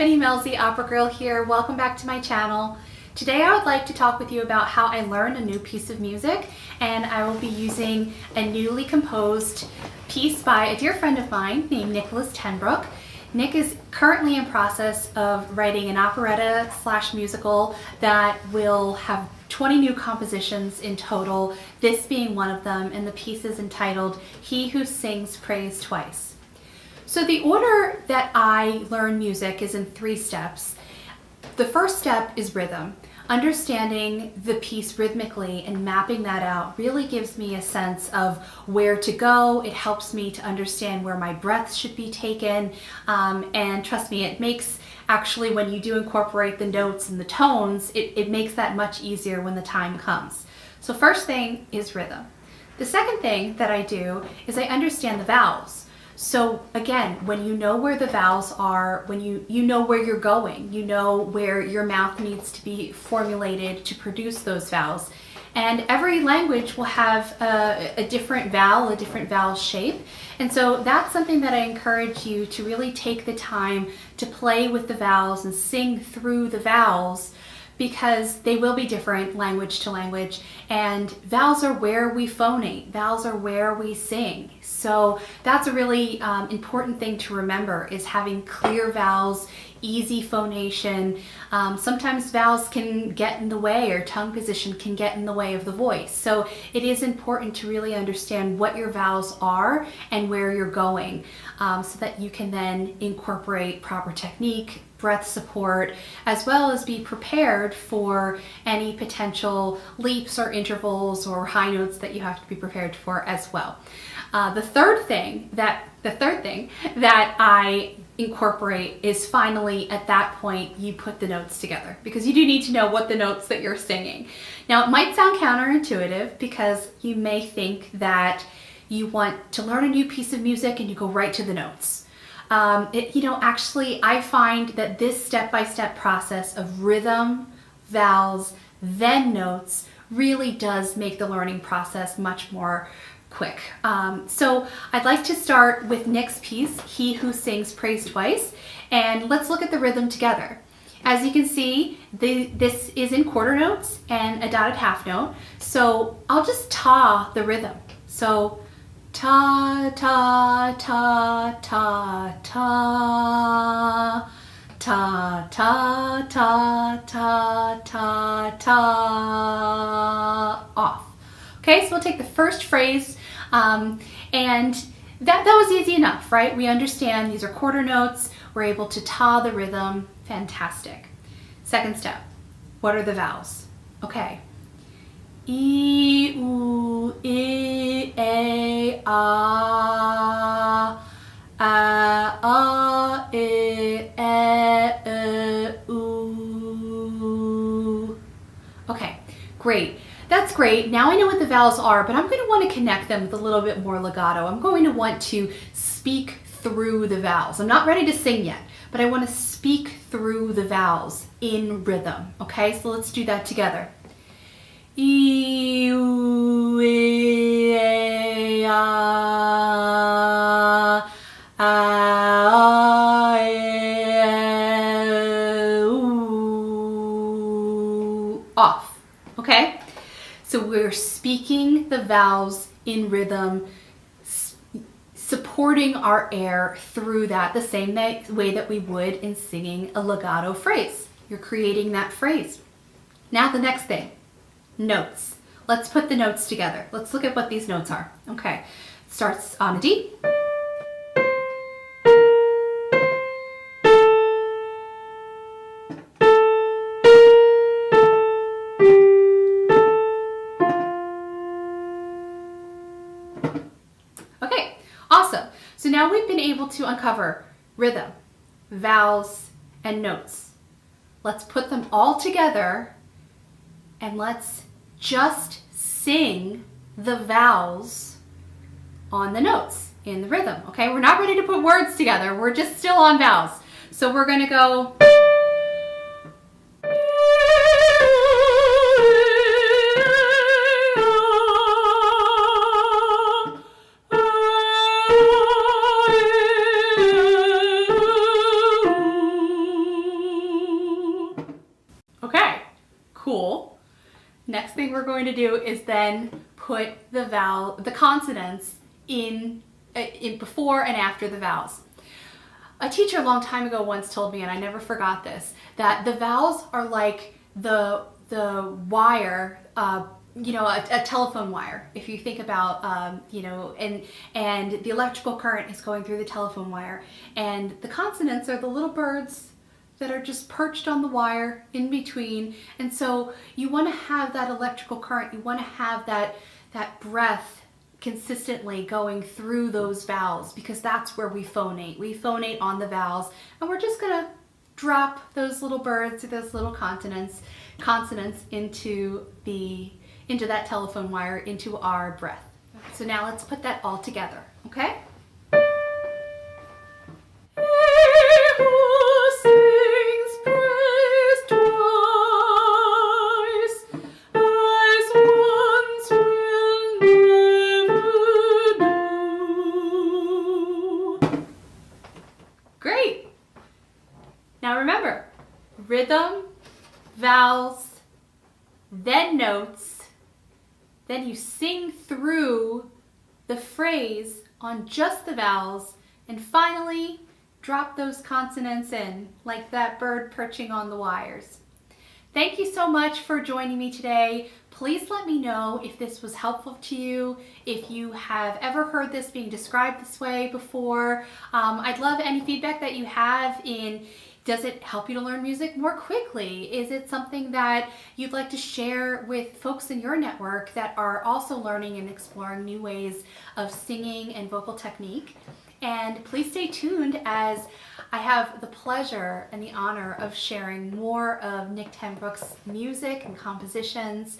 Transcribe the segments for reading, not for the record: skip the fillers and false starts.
Stephanie Mills, the Opera Girl here. Welcome back to my channel. Today I would like to talk with you about how I learned a new piece of music, and I will be using a newly composed piece by a dear friend of mine named Nicholas Tenbrook. Nick is currently in process of writing an operetta / musical that will have 20 new compositions in total, this being one of them, and the piece is entitled He Who Sings Praise Twice. So the order that I learn music is in 3 steps. The first step is rhythm. Understanding the piece rhythmically and mapping that out really gives me a sense of where to go. It helps me to understand where my breaths should be taken. And trust me, it makes, actually, when you do incorporate the notes and the tones, it makes that much easier when the time comes. So first thing is rhythm. The second thing that I do is I understand the vowels. So again, when you know where the vowels are, when you know where you're going, you know where your mouth needs to be formulated to produce those vowels. And every language will have a different vowel shape. And so that's something that I encourage you to really take the time to play with the vowels and sing through the vowels, because they will be different language to language, and vowels are where we phonate, vowels are where we sing. So that's a really important thing to remember, is having clear vowels, easy phonation. Sometimes vowels can get in the way, or tongue position can get in the way of the voice. So it is important to really understand what your vowels are and where you're going, so that you can then incorporate proper technique, breath support, as well as be prepared for any potential leaps or intervals or high notes that you have to be prepared for as well. The third thing that I incorporate is, finally, at that point, you put the notes together, because you do need to know what the notes that you're singing. Now, it might sound counterintuitive, because you may think that you want to learn a new piece of music and you go right to the notes. Actually, I find that this step-by-step process of rhythm, vowels, then notes really does make the learning process much more quick. So I'd like to start with Nick's piece, He Who Sings Praise Twice, and let's look at the rhythm together. As you can see, this is in quarter notes and a dotted half note, so I'll just ta the rhythm. So ta, ta, ta, ta, ta, ta, ta, ta, ta, ta, ta, off. Okay, so we'll take the first phrase, and that was easy enough, right? We understand these are quarter notes. We're able to ta the rhythm. Fantastic. Second step, what are the vowels? Okay. I, U, I, A, A, I, U. Okay, great. That's great. Now I know what the vowels are, but I'm going to want to connect them with a little bit more legato. I'm going to want to speak through the vowels. I'm not ready to sing yet, but I want to speak through the vowels in rhythm. Okay, so let's do that together. I, U, A, U. Off. Okay? So we're speaking the vowels in rhythm, supporting our air through that the same way that we would in singing a legato phrase. You're creating that phrase. Now the next thing, notes. Let's put the notes together. Let's look at what these notes are. Okay, it starts on a D. Okay, awesome. So now we've been able to uncover rhythm, vowels, and notes. Let's put them all together and let's just sing the vowels on the notes in the rhythm. Okay, we're not ready to put words together. We're just still on vowels. So we're going to go. going to do is then put the consonants in before and after the vowels. A teacher a long time ago once told me, and I never forgot this, that the vowels are like the wire, a telephone wire. If you think about, and the electrical current is going through the telephone wire, and the consonants are the little birds that are just perched on the wire in between. And so you want to have that electrical current, you want to have that breath consistently going through those vowels, because that's where we phonate. We phonate on the vowels, and we're just going to drop those little birds or those little consonants into that telephone wire, into our breath. So now let's put that all together, okay? Great. Now remember, rhythm, vowels, then notes, then you sing through the phrase on just the vowels, and finally drop those consonants in like that bird perching on the wires. Thank you so much for joining me today. Please let me know if this was helpful to you, if you have ever heard this being described this way before. I'd love any feedback that you have in, does it help you to learn music more quickly? Is it something that you'd like to share with folks in your network that are also learning and exploring new ways of singing and vocal technique? And please stay tuned, as I have the pleasure and the honor of sharing more of Nick Tenbrook's music and compositions.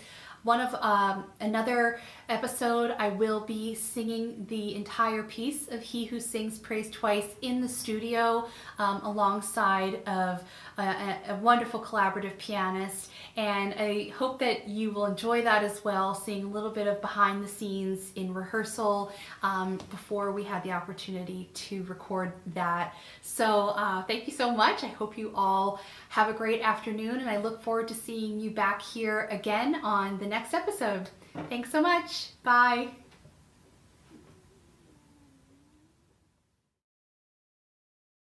Another episode, I will be singing the entire piece of He Who Sings Praise Twice in the studio, alongside of a wonderful collaborative pianist. And I hope that you will enjoy that as well, seeing a little bit of behind the scenes in rehearsal before we had the opportunity to record that. So thank you so much. I hope you all have a great afternoon, and I look forward to seeing you back here again on the next episode. Thanks so much. Bye.